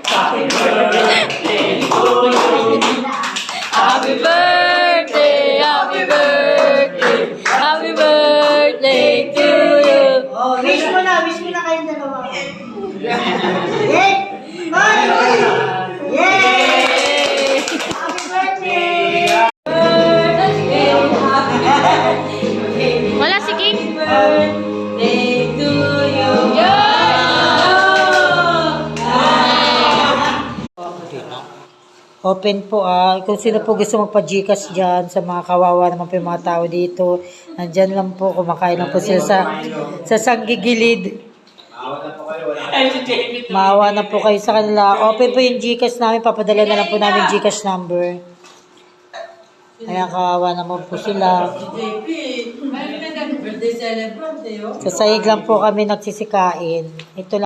Happy birthday to you. Happy birthday, happy birthday, happy birthday to you. Oh, wish mo na kayong dalawa. Yay! Yay! Happy birthday! Wala si King? Birthday to you. Open po kung sino po gusto magpa-Gcash dyan sa mga kawawa naman po yung mga tao dito. Nandyan lang po, kumakain lang po sila sa sanggigilid. Maawa na po kayo sa kanila. Open po yung Gcash namin, papadala na lang po namin Gcash number. Ayan, kawawa naman po sila. Sa sahig lang po kami nagsisikain. Ito lang.